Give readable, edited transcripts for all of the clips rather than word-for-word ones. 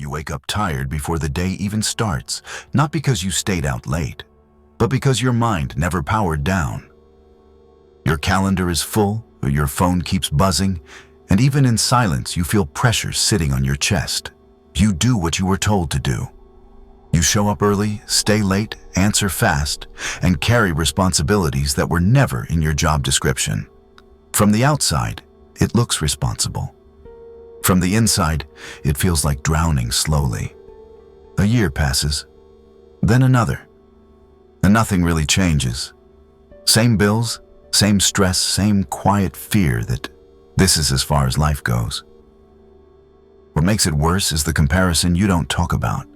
you wake up tired before the day even starts, not because you stayed out late, but because your mind never powered down. Your calendar is full, or your phone keeps buzzing, and even in silence you feel pressure sitting on your chest. You do what you were told to do. You show up early, stay late, answer fast, and carry responsibilities that were never in your job description. From the outside, it looks responsible. From the inside, it feels like drowning slowly. A year passes, then another, and nothing really changes. Same bills, same stress, same quiet fear that this is as far as life goes. What makes it worse is the comparison you don't talk about.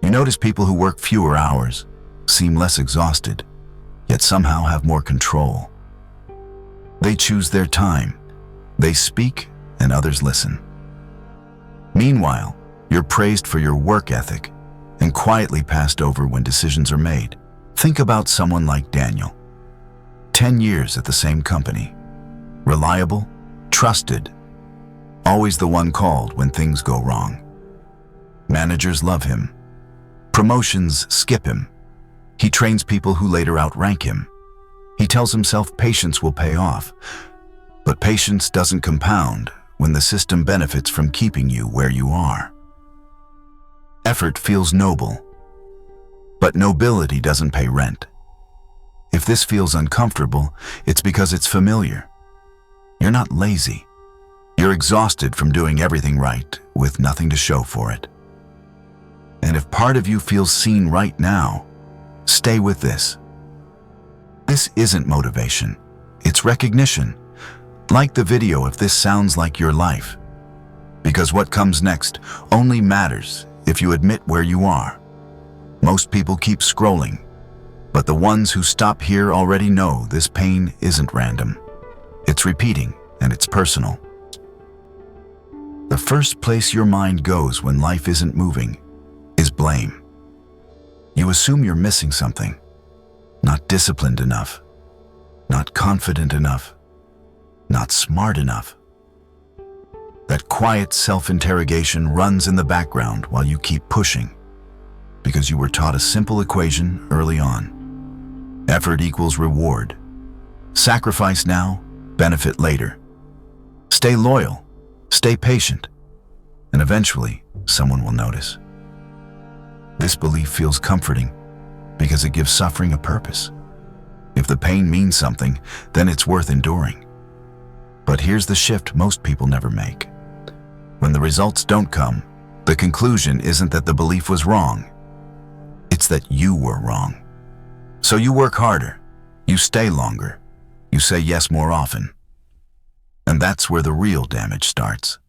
You notice people who work fewer hours, seem less exhausted, yet somehow have more control. They choose their time, they speak, and others listen. Meanwhile, you're praised for your work ethic and quietly passed over when decisions are made. Think about someone like Daniel. 10 years at the same company. Reliable, trusted, always the one called when things go wrong. Managers love him. Promotions skip him. He trains people who later outrank him. He tells himself patience will pay off. But patience doesn't compound when the system benefits from keeping you where you are. Effort feels noble, but nobility doesn't pay rent. If this feels uncomfortable, it's because it's familiar. You're not lazy. You're exhausted from doing everything right with nothing to show for it. And if part of you feels seen right now, stay with this. This isn't motivation, it's recognition. Like the video if this sounds like your life. Because what comes next only matters if you admit where you are. Most people keep scrolling, but the ones who stop here already know this pain isn't random. It's repeating and it's personal. The first place your mind goes when life isn't moving is blame. You assume you're missing something, not disciplined enough, not confident enough, not smart enough. That quiet self-interrogation runs in the background while you keep pushing, because you were taught a simple equation early on. Effort equals reward. Sacrifice now, benefit later. Stay loyal, stay patient, and eventually someone will notice. This belief feels comforting because it gives suffering a purpose. If the pain means something, then it's worth enduring. But here's the shift most people never make. When the results don't come, the conclusion isn't that the belief was wrong. It's that you were wrong. So you work harder, you stay longer, you say yes more often. And that's where the real damage starts.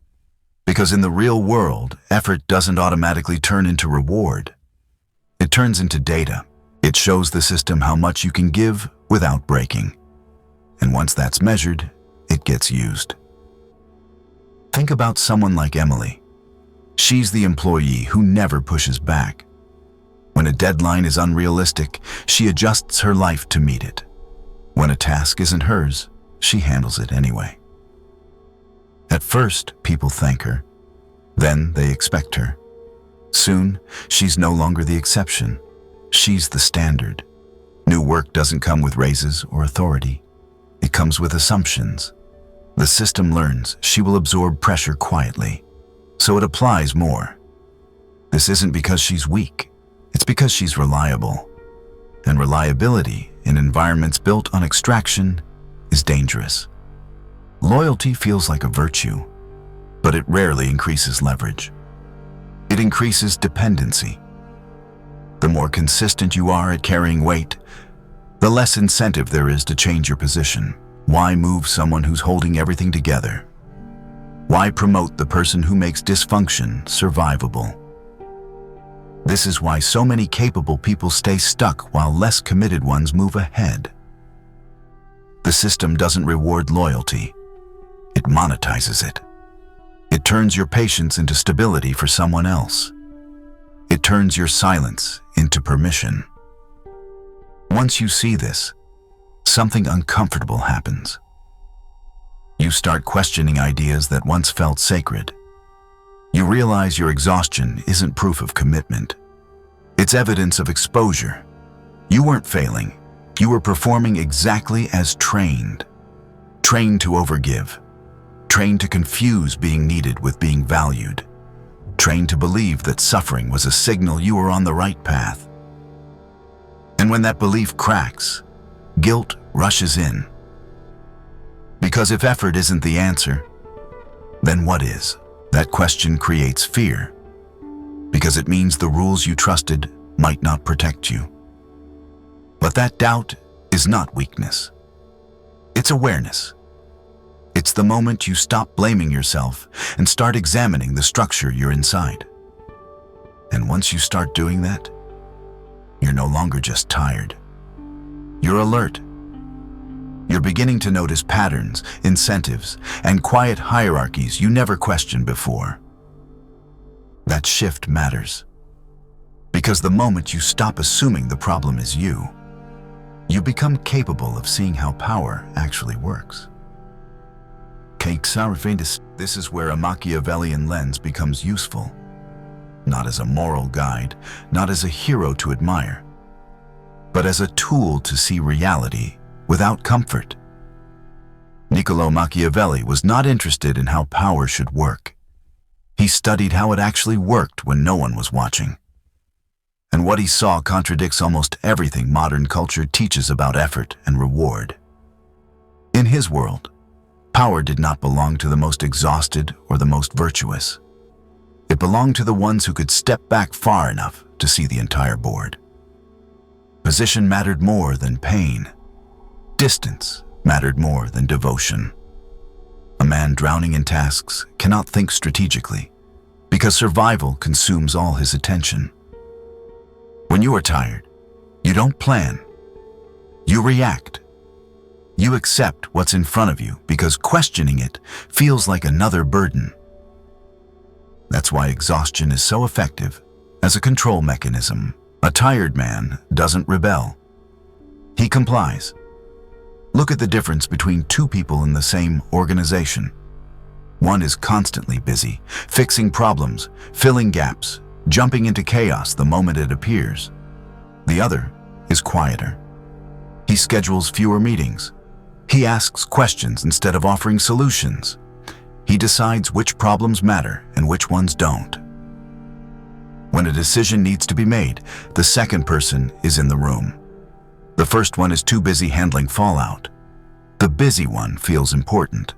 Because in the real world, effort doesn't automatically turn into reward. It turns into data. It shows the system how much you can give without breaking. And once that's measured, it gets used. Think about someone like Emily. She's the employee who never pushes back. When a deadline is unrealistic, she adjusts her life to meet it. When a task isn't hers, she handles it anyway. At first, people thank her. Then they expect her. Soon, she's no longer the exception. She's the standard. New work doesn't come with raises or authority. It comes with assumptions. The system learns she will absorb pressure quietly, so it applies more. This isn't because she's weak. It's because she's reliable. And reliability in environments built on extraction is dangerous. Loyalty feels like a virtue, but it rarely increases leverage. It increases dependency. The more consistent you are at carrying weight, the less incentive there is to change your position. Why move someone who's holding everything together? Why promote the person who makes dysfunction survivable? This is why so many capable people stay stuck while less committed ones move ahead. The system doesn't reward loyalty. It monetizes it. It turns your patience into stability for someone else. It turns your silence into permission. Once you see this, something uncomfortable happens. You start questioning ideas that once felt sacred. You realize your exhaustion isn't proof of commitment. It's evidence of exposure. You weren't failing. You were performing exactly as trained. Trained to overgive. Trained to confuse being needed with being valued. Trained to believe that suffering was a signal you were on the right path. And when that belief cracks, guilt rushes in. Because if effort isn't the answer, then what is? That question creates fear, because it means the rules you trusted might not protect you. But that doubt is not weakness. It's awareness. It's the moment you stop blaming yourself and start examining the structure you're inside. And once you start doing that, you're no longer just tired. You're alert. You're beginning to notice patterns, incentives, and quiet hierarchies you never questioned before. That shift matters. Because the moment you stop assuming the problem is you, you become capable of seeing how power actually works. This is where a Machiavellian lens becomes useful. Not as a moral guide, not as a hero to admire, but as a tool to see reality without comfort. Niccolo Machiavelli was not interested in how power should work. He studied how it actually worked when no one was watching. And what he saw contradicts almost everything modern culture teaches about effort and reward. In his world, power did not belong to the most exhausted or the most virtuous. It belonged to the ones who could step back far enough to see the entire board. Position mattered more than pain. Distance mattered more than devotion. A man drowning in tasks cannot think strategically because survival consumes all his attention. When you are tired, you don't plan. You react. You accept what's in front of you because questioning it feels like another burden. That's why exhaustion is so effective as a control mechanism. A tired man doesn't rebel. He complies. Look at the difference between two people in the same organization. One is constantly busy, fixing problems, filling gaps, jumping into chaos the moment it appears. The other is quieter. He schedules fewer meetings. He asks questions instead of offering solutions. He decides which problems matter and which ones don't. When a decision needs to be made, the second person is in the room. The first one is too busy handling fallout. The busy one feels important.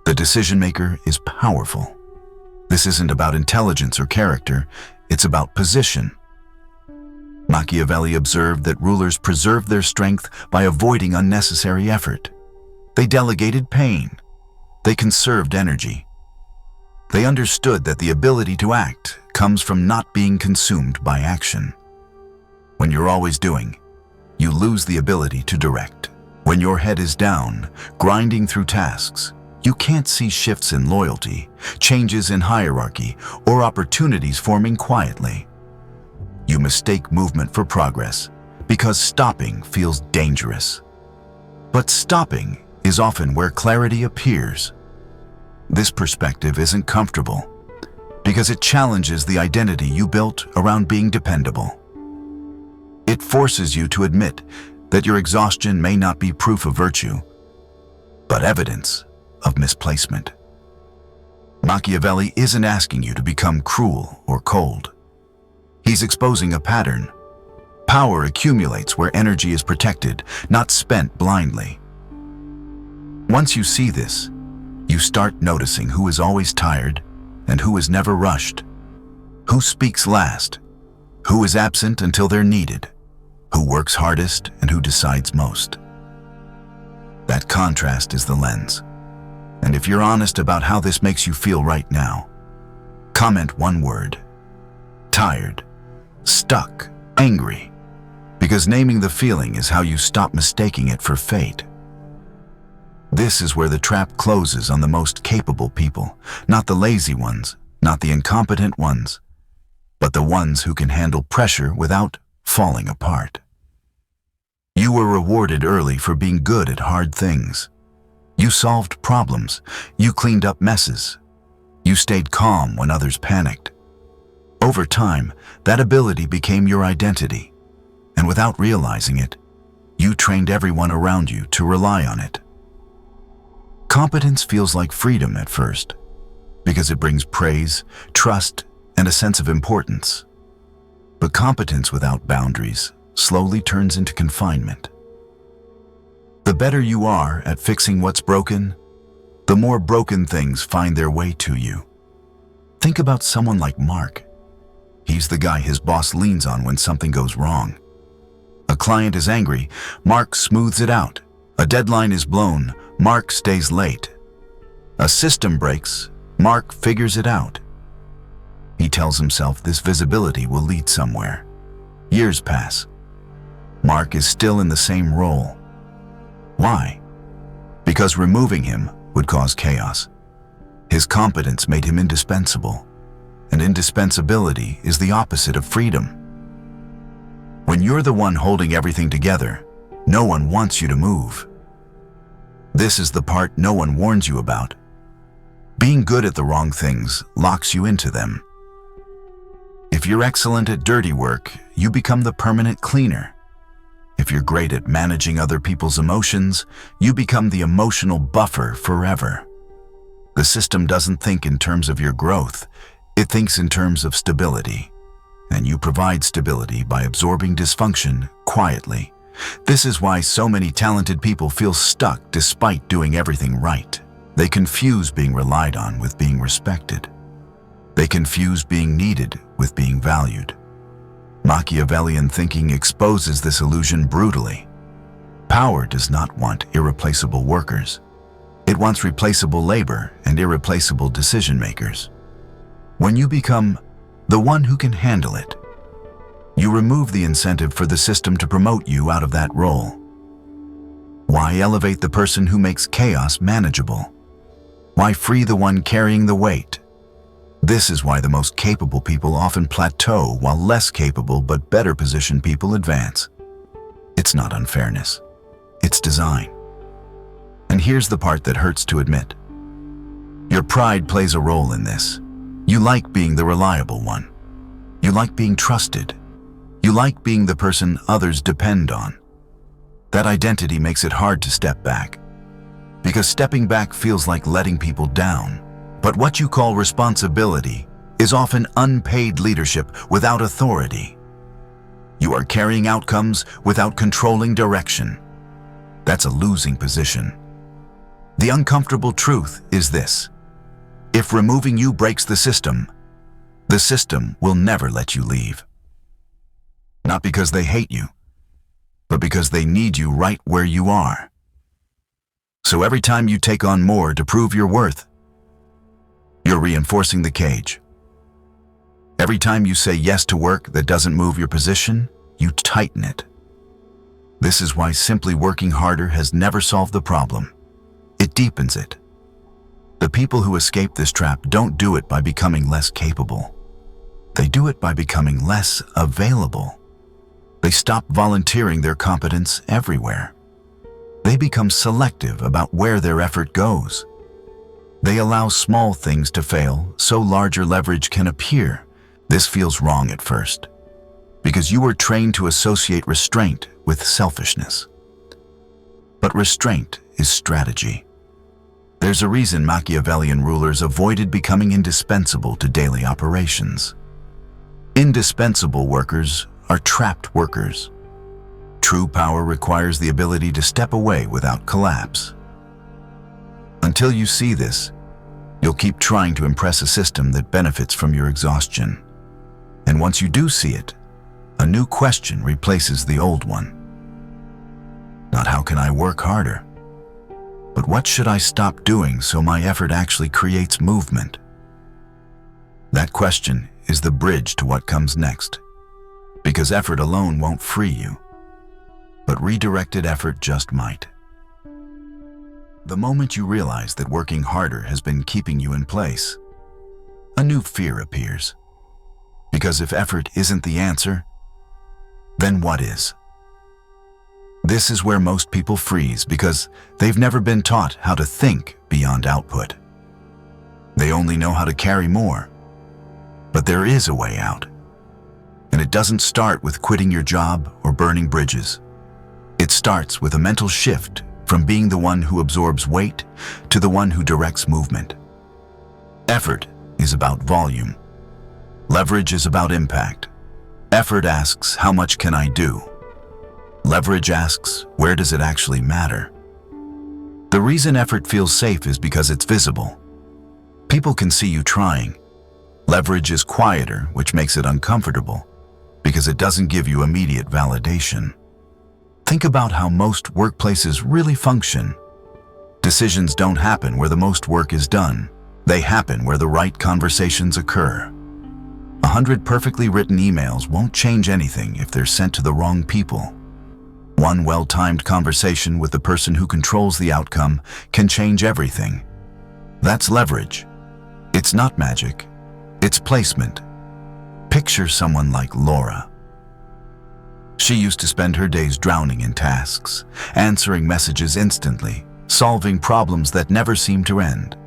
The decision maker is powerful. This isn't about intelligence or character, it's about position. Machiavelli observed that rulers preserved their strength by avoiding unnecessary effort. They delegated pain. They conserved energy. They understood that the ability to act comes from not being consumed by action. When you're always doing, you lose the ability to direct. When your head is down, grinding through tasks, you can't see shifts in loyalty, changes in hierarchy, or opportunities forming quietly. You mistake movement for progress because stopping feels dangerous. But stopping is often where clarity appears. This perspective isn't comfortable because it challenges the identity you built around being dependable. It forces you to admit that your exhaustion may not be proof of virtue, but evidence of misplacement. Machiavelli isn't asking you to become cruel or cold. He's exposing a pattern. Power accumulates where energy is protected, not spent blindly. Once you see this, you start noticing who is always tired and who is never rushed, who speaks last, who is absent until they're needed, who works hardest and who decides most. That contrast is the lens. And if you're honest about how this makes you feel right now, comment one word: tired, stuck, angry, because naming the feeling is how you stop mistaking it for fate. This is where the trap closes on the most capable people, not the lazy ones, not the incompetent ones, but the ones who can handle pressure without falling apart. You were rewarded early for being good at hard things. You solved problems. You cleaned up messes. You stayed calm when others panicked. Over time, that ability became your identity, and without realizing it, you trained everyone around you to rely on it. Competence feels like freedom at first, because it brings praise, trust, and a sense of importance. But competence without boundaries slowly turns into confinement. The better you are at fixing what's broken, the more broken things find their way to you. Think about someone like Mark. He's the guy his boss leans on when something goes wrong. A client is angry, Mark smooths it out. A deadline is blown, Mark stays late. A system breaks, Mark figures it out. He tells himself this visibility will lead somewhere. Years pass. Mark is still in the same role. Why? Because removing him would cause chaos. His competence made him indispensable, and indispensability is the opposite of freedom. When you're the one holding everything together, no one wants you to move. This is the part no one warns you about. Being good at the wrong things locks you into them. If you're excellent at dirty work, you become the permanent cleaner. If you're great at managing other people's emotions, you become the emotional buffer forever. The system doesn't think in terms of your growth, it thinks in terms of stability. And you provide stability by absorbing dysfunction quietly. This is why so many talented people feel stuck despite doing everything right. They confuse being relied on with being respected. They confuse being needed with being valued. Machiavellian thinking exposes this illusion brutally. Power does not want irreplaceable workers. It wants replaceable labor and irreplaceable decision makers. When you become the one who can handle it, you remove the incentive for the system to promote you out of that role. Why elevate the person who makes chaos manageable? Why free the one carrying the weight? This is why the most capable people often plateau while less capable but better positioned people advance. It's not unfairness, it's design. And here's the part that hurts to admit. Your pride plays a role in this. You like being the reliable one. You like being trusted. You like being the person others depend on. That identity makes it hard to step back, because stepping back feels like letting people down. But what you call responsibility is often unpaid leadership without authority. You are carrying outcomes without controlling direction. That's a losing position. The uncomfortable truth is this: if removing you breaks the system will never let you leave. Not because they hate you, but because they need you right where you are. So every time you take on more to prove your worth, you're reinforcing the cage. Every time you say yes to work that doesn't move your position, you tighten it. This is why simply working harder has never solved the problem. It deepens it. The people who escape this trap don't do it by becoming less capable. They do it by becoming less available. They stop volunteering their competence everywhere. They become selective about where their effort goes. They allow small things to fail so larger leverage can appear. This feels wrong at first, because you were trained to associate restraint with selfishness. But restraint is strategy. There's a reason Machiavellian rulers avoided becoming indispensable to daily operations. Indispensable workers are trapped workers. True power requires the ability to step away without collapse. Until you see this, you'll keep trying to impress a system that benefits from your exhaustion. And once you do see it, a new question replaces the old one. Not how can I work harder, but what should I stop doing so my effort actually creates movement? That question is the bridge to what comes next, because effort alone won't free you, but redirected effort just might. The moment you realize that working harder has been keeping you in place, a new fear appears. Because if effort isn't the answer, then what is? This is where most people freeze because they've never been taught how to think beyond output. They only know how to carry more. But there is a way out. And it doesn't start with quitting your job or burning bridges. It starts with a mental shift from being the one who absorbs weight to the one who directs movement. Effort is about volume. Leverage is about impact. Effort asks, how much can I do? Leverage asks, where does it actually matter? The reason effort feels safe is because it's visible. People can see you trying. Leverage is quieter, which makes it uncomfortable, because it doesn't give you immediate validation. Think about how most workplaces really function. Decisions don't happen where the most work is done. They happen where the right conversations occur. 100 perfectly written emails won't change anything if they're sent to the wrong people. One well-timed conversation with the person who controls the outcome can change everything. That's leverage. It's not magic. It's placement. Picture someone like Laura. She used to spend her days drowning in tasks, answering messages instantly, solving problems that never seemed to end.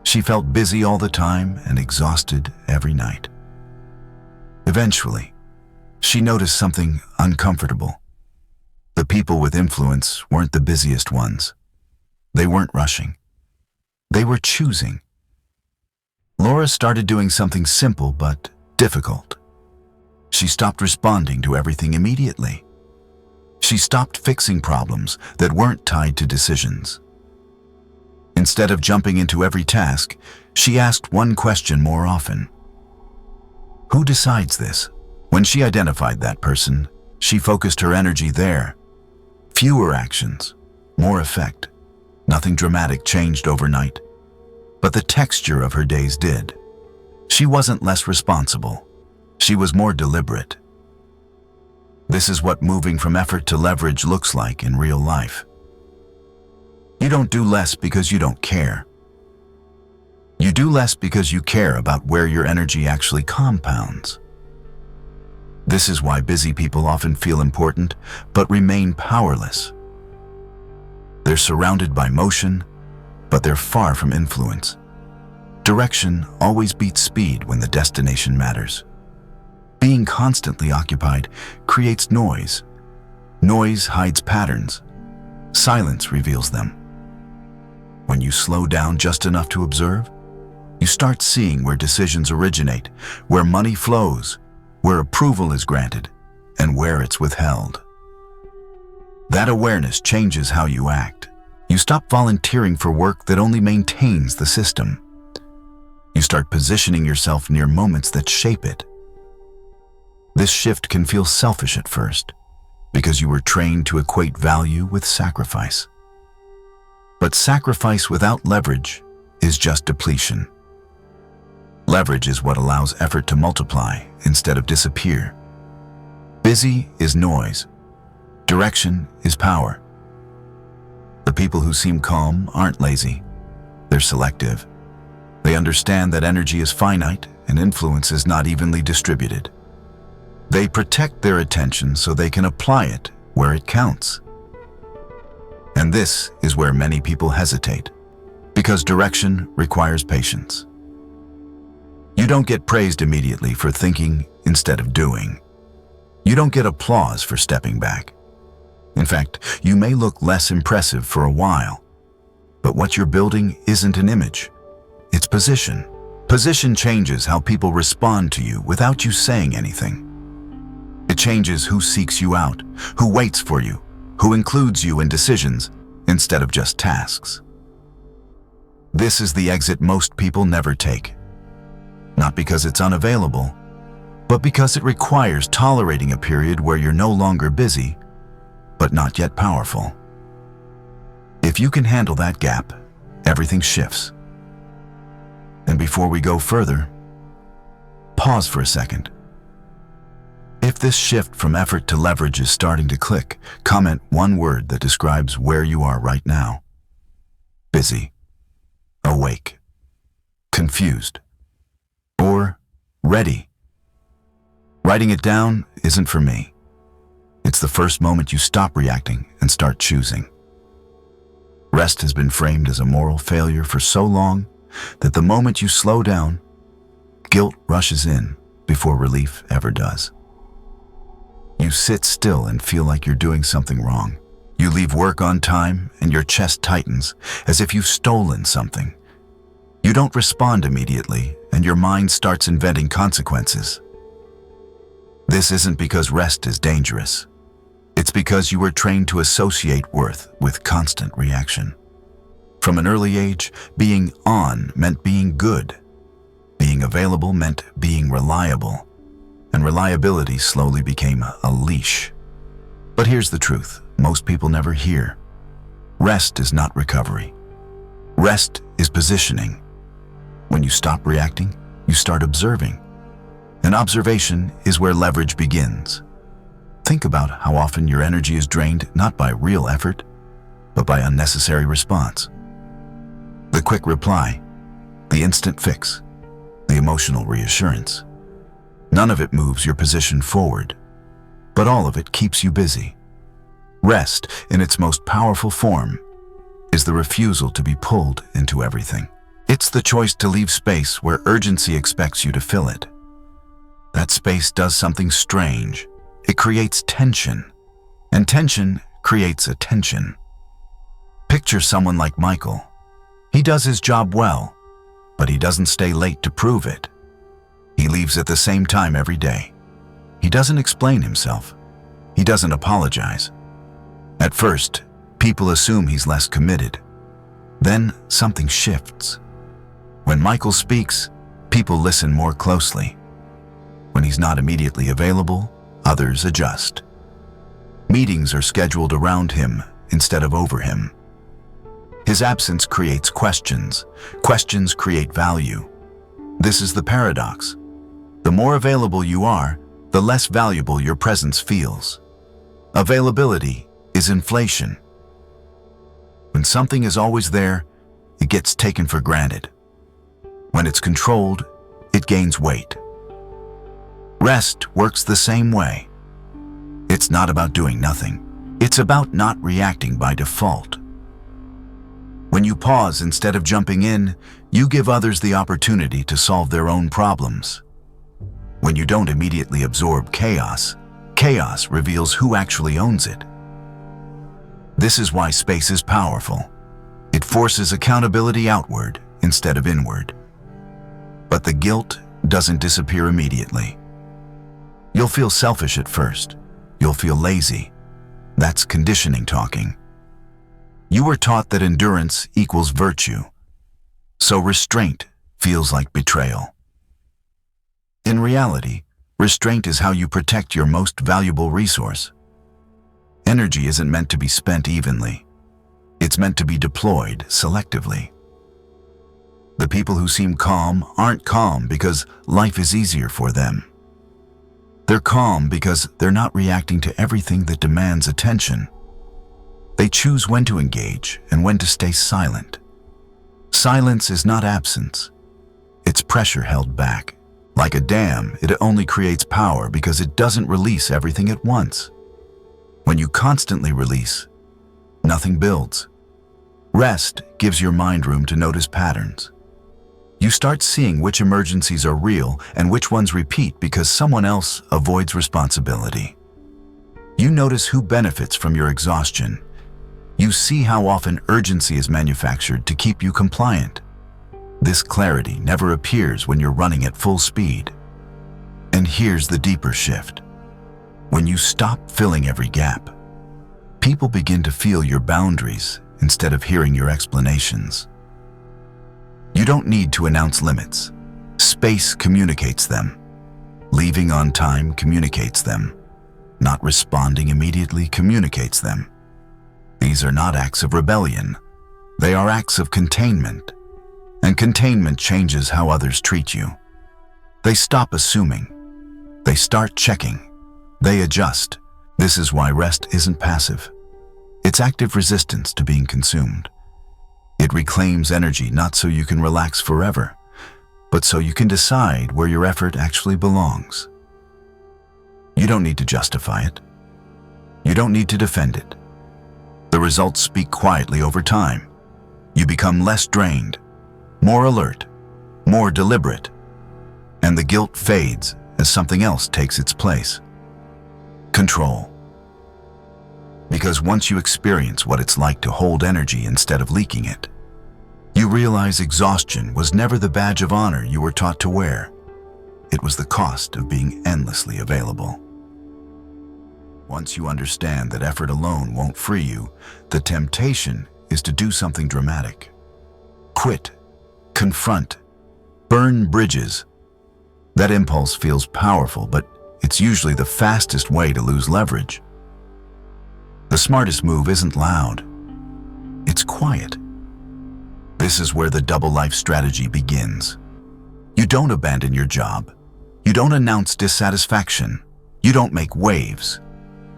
She felt busy all the time and exhausted every night. Eventually, she noticed something uncomfortable. The people with influence weren't the busiest ones. They weren't rushing. They were choosing. Laura started doing something simple but difficult. She stopped responding to everything immediately. She stopped fixing problems that weren't tied to decisions. Instead of jumping into every task, she asked one question more often. Who decides this? When she identified that person, she focused her energy there. Fewer actions, more effect. Nothing dramatic changed overnight, but the texture of her days did. She wasn't less responsible. She was more deliberate. This is what moving from effort to leverage looks like in real life. You don't do less because you don't care. You do less because you care about where your energy actually compounds. This is why busy people often feel important, but remain powerless. They're surrounded by motion, but they're far from influence. Direction always beats speed when the destination matters. Being constantly occupied creates noise. Noise hides patterns. Silence reveals them. When you slow down just enough to observe, you start seeing where decisions originate, where money flows, where approval is granted, and where it's withheld. That awareness changes how you act. You stop volunteering for work that only maintains the system. You start positioning yourself near moments that shape it. This shift can feel selfish at first, because you were trained to equate value with sacrifice. But sacrifice without leverage is just depletion. Leverage is what allows effort to multiply instead of disappear. Busy is noise. Direction is power. The people who seem calm aren't lazy. They're selective. They understand that energy is finite and influence is not evenly distributed. They protect their attention so they can apply it where it counts. And this is where many people hesitate, because direction requires patience. You don't get praised immediately for thinking instead of doing. You don't get applause for stepping back. In fact, you may look less impressive for a while, but what you're building isn't an image, it's position. Position changes how people respond to you without you saying anything. It changes who seeks you out, who waits for you, who includes you in decisions instead of just tasks. This is the exit most people never take. Not because it's unavailable, but because it requires tolerating a period where you're no longer busy, but not yet powerful. If you can handle that gap, everything shifts. And before we go further, pause for a second. If this shift from effort to leverage is starting to click, comment one word that describes where you are right now. Busy, awake, confused, or ready. Writing it down isn't for me. It's the first moment you stop reacting and start choosing. Rest has been framed as a moral failure for so long that the moment you slow down, guilt rushes in before relief ever does. You sit still and feel like you're doing something wrong. You leave work on time and your chest tightens as if you've stolen something. You don't respond immediately and your mind starts inventing consequences. This isn't because rest is dangerous. It's because you were trained to associate worth with constant reaction. From an early age, being on meant being good. Being available meant being reliable. And reliability slowly became a leash. But here's the truth most people never hear. Rest is not recovery. Rest is positioning. When you stop reacting, you start observing. And observation is where leverage begins. Think about how often your energy is drained not by real effort, but by unnecessary response. The quick reply, the instant fix, the emotional reassurance. None of it moves your position forward, but all of it keeps you busy. Rest, in its most powerful form, is the refusal to be pulled into everything. It's the choice to leave space where urgency expects you to fill it. That space does something strange. It creates tension, and tension creates attention. Picture someone like Michael. He does his job well, but he doesn't stay late to prove it. He leaves at the same time every day. He doesn't explain himself. He doesn't apologize. At first, people assume he's less committed. Then something shifts. When Michael speaks, people listen more closely. When he's not immediately available, others adjust. Meetings are scheduled around him instead of over him. His absence creates questions. Questions create value. This is the paradox. The more available you are, the less valuable your presence feels. Availability is inflation. When something is always there, it gets taken for granted. When it's controlled, it gains weight. Rest works the same way. It's not about doing nothing. It's about not reacting by default. When you pause instead of jumping in, you give others the opportunity to solve their own problems. When you don't immediately absorb chaos, chaos reveals who actually owns it. This is why space is powerful. It forces accountability outward instead of inward. But the guilt doesn't disappear immediately. You'll feel selfish at first. You'll feel lazy. That's conditioning talking. You were taught that endurance equals virtue, so restraint feels like betrayal. In reality, restraint is how you protect your most valuable resource. Energy isn't meant to be spent evenly. It's meant to be deployed selectively. The people who seem calm aren't calm because life is easier for them. They're calm because they're not reacting to everything that demands attention. They choose when to engage and when to stay silent. Silence is not absence. It's pressure held back. Like a dam, it only creates power because it doesn't release everything at once. When you constantly release, nothing builds. Rest gives your mind room to notice patterns. You start seeing which emergencies are real and which ones repeat because someone else avoids responsibility. You notice who benefits from your exhaustion. You see how often urgency is manufactured to keep you compliant. This clarity never appears when you're running at full speed. And here's the deeper shift. When you stop filling every gap, people begin to feel your boundaries instead of hearing your explanations. You don't need to announce limits. Space communicates them. Leaving on time communicates them. Not responding immediately communicates them. These are not acts of rebellion. They are acts of containment. And containment changes how others treat you. They stop assuming. They start checking. They adjust. This is why rest isn't passive. It's active resistance to being consumed. It reclaims energy not so you can relax forever, but so you can decide where your effort actually belongs. You don't need to justify it. You don't need to defend it. The results speak quietly over time. You become less drained, more alert, more deliberate, and the guilt fades as something else takes its place. Control. Because once you experience what it's like to hold energy instead of leaking it, you realize exhaustion was never the badge of honor you were taught to wear. It was the cost of being endlessly available. Once you understand that effort alone won't free you, the temptation is to do something dramatic. Quit, confront, burn bridges. That impulse feels powerful, but it's usually the fastest way to lose leverage. The smartest move isn't loud. It's quiet. This is where the double life strategy begins. You don't abandon your job. You don't announce dissatisfaction. You don't make waves.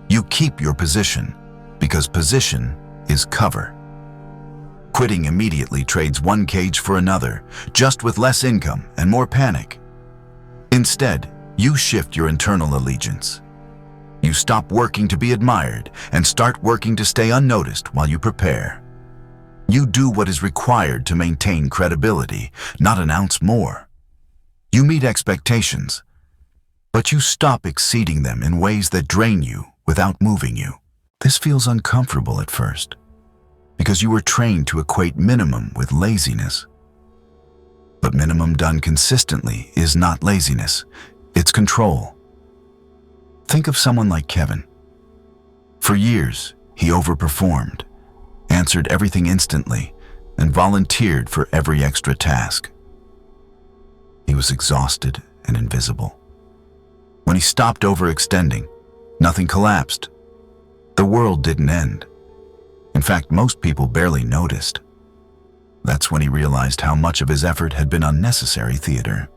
You keep your position, because position is cover. Quitting immediately trades one cage for another, just with less income and more panic. Instead, you shift your internal allegiance. You stop working to be admired and start working to stay unnoticed while you prepare. You do what is required to maintain credibility, not announce more. You meet expectations, but you stop exceeding them in ways that drain you without moving you. This feels uncomfortable at first, because you were trained to equate minimum with laziness. But minimum done consistently is not laziness, it's control. Think of someone like Kevin. For years, he overperformed, answered everything instantly, and volunteered for every extra task. He was exhausted and invisible. When he stopped overextending, nothing collapsed. The world didn't end. In fact, most people barely noticed. That's when he realized how much of his effort had been unnecessary theater.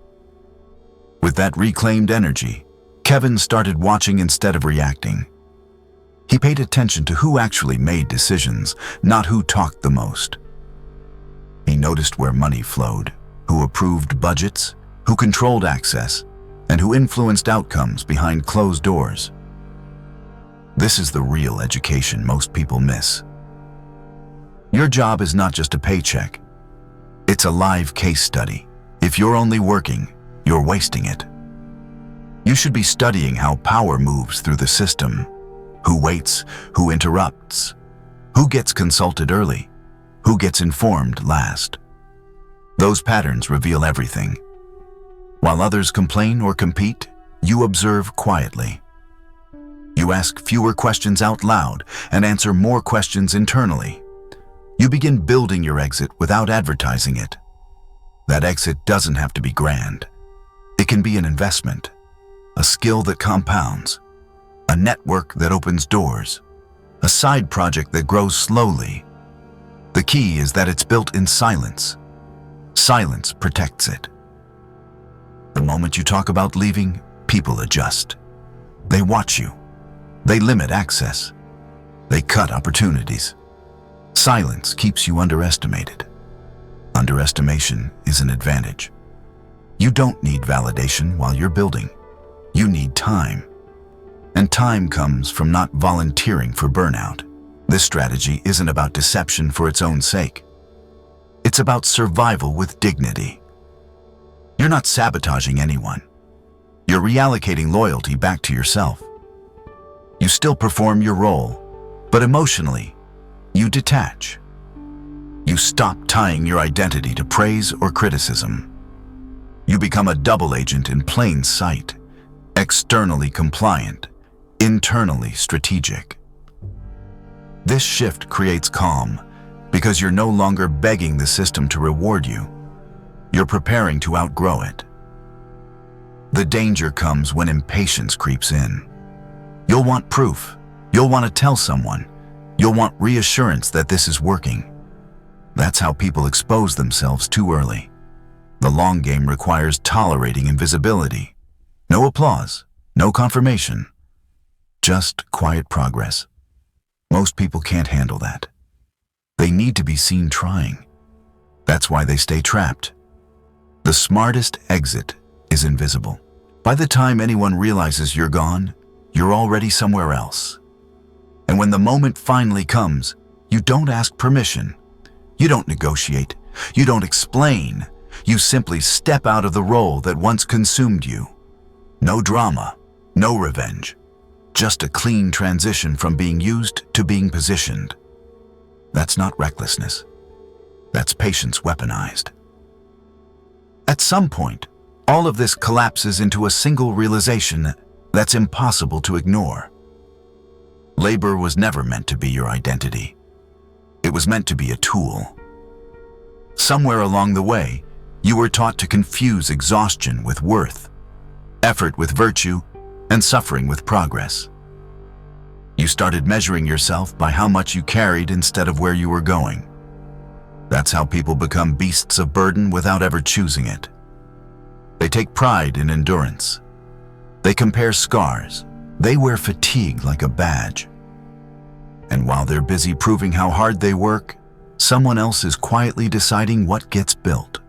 With that reclaimed energy, Kevin started watching instead of reacting. He paid attention to who actually made decisions, not who talked the most. He noticed where money flowed, who approved budgets, who controlled access, and who influenced outcomes behind closed doors. This is the real education most people miss. Your job is not just a paycheck. It's a live case study. If you're only working, you're wasting it. You should be studying how power moves through the system. Who waits, who interrupts, who gets consulted early, who gets informed last. Those patterns reveal everything. While others complain or compete, you observe quietly. You ask fewer questions out loud and answer more questions internally. You begin building your exit without advertising it. That exit doesn't have to be grand. It can be an investment, a skill that compounds, a network that opens doors, a side project that grows slowly. The key is that it's built in silence. Silence protects it. The moment you talk about leaving, people adjust. They watch you. They limit access. They cut opportunities. Silence keeps you underestimated. Underestimation is an advantage. You don't need validation while you're building. You need time. And time comes from not volunteering for burnout. This strategy isn't about deception for its own sake. It's about survival with dignity. You're not sabotaging anyone. You're reallocating loyalty back to yourself. You still perform your role, but emotionally, you detach. You stop tying your identity to praise or criticism. You become a double agent in plain sight, externally compliant, internally strategic. This shift creates calm because you're no longer begging the system to reward you. You're preparing to outgrow it. The danger comes when impatience creeps in. You'll want proof. You'll want to tell someone. You'll want reassurance that this is working. That's how people expose themselves too early. The long game requires tolerating invisibility. No applause, no confirmation, just quiet progress. Most people can't handle that. They need to be seen trying. That's why they stay trapped. The smartest exit is invisible. By the time anyone realizes you're gone, you're already somewhere else. And when the moment finally comes, you don't ask permission. You don't negotiate. You don't explain. You simply step out of the role that once consumed you. No drama, no revenge. Just a clean transition from being used to being positioned. That's not recklessness. That's patience weaponized. At some point, all of this collapses into a single realization that's impossible to ignore. Labor was never meant to be your identity. It was meant to be a tool. Somewhere along the way, you were taught to confuse exhaustion with worth, effort with virtue, and suffering with progress. You started measuring yourself by how much you carried instead of where you were going. That's how people become beasts of burden without ever choosing it. They take pride in endurance. They compare scars. They wear fatigue like a badge. And while they're busy proving how hard they work, someone else is quietly deciding what gets built.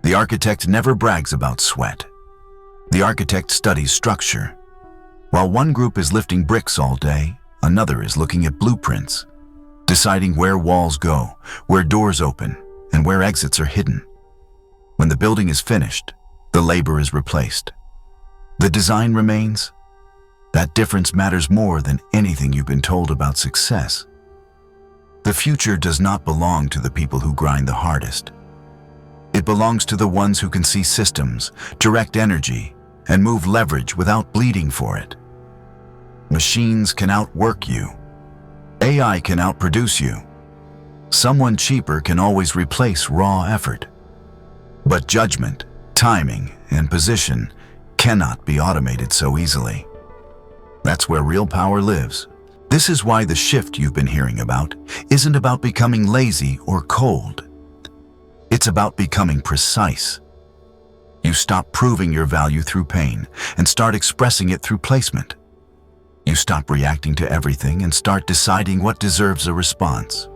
The architect never brags about sweat. The architect studies structure. While one group is lifting bricks all day, another is looking at blueprints, deciding where walls go, where doors open, and where exits are hidden. When the building is finished, the labor is replaced. The design remains. That difference matters more than anything you've been told about success. The future does not belong to the people who grind the hardest. It belongs to the ones who can see systems, direct energy, and move leverage without bleeding for it. Machines can outwork you. AI can outproduce you. Someone cheaper can always replace raw effort. But judgment, timing, and position cannot be automated so easily. That's where real power lives. This is why the shift you've been hearing about isn't about becoming lazy or cold. It's about becoming precise. You stop proving your value through pain and start expressing it through placement. You stop reacting to everything and start deciding what deserves a response.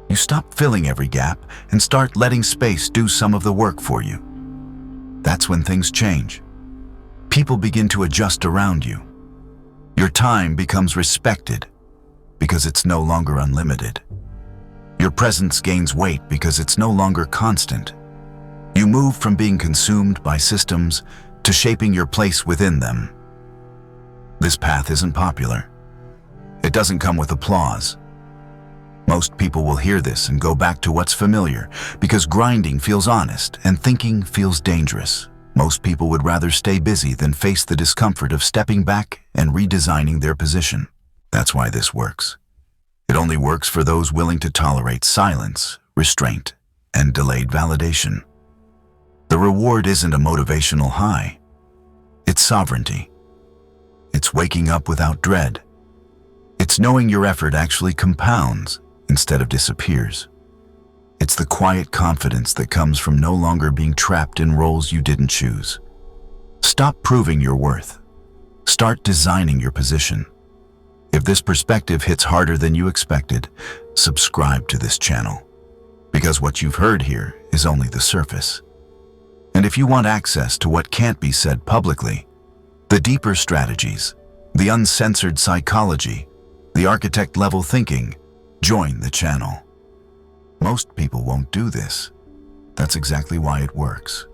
You stop filling every gap and start letting space do some of the work for you. That's when things change. People begin to adjust around you. Your time becomes respected because it's no longer unlimited. Your presence gains weight because it's no longer constant. You move from being consumed by systems to shaping your place within them. This path isn't popular. It doesn't come with applause. Most people will hear this and go back to what's familiar because grinding feels honest and thinking feels dangerous. Most people would rather stay busy than face the discomfort of stepping back and redesigning their position. That's why this works. It only works for those willing to tolerate silence, restraint, and delayed validation. The reward isn't a motivational high. It's sovereignty. It's waking up without dread. It's knowing your effort actually compounds instead of disappears. It's the quiet confidence that comes from no longer being trapped in roles you didn't choose. Stop proving your worth. Start designing your position. If this perspective hits harder than you expected, subscribe to this channel, because what you've heard here is only the surface. And if you want access to what can't be said publicly, the deeper strategies, the uncensored psychology, the architect-level thinking, join the channel. Most people won't do this. That's exactly why it works.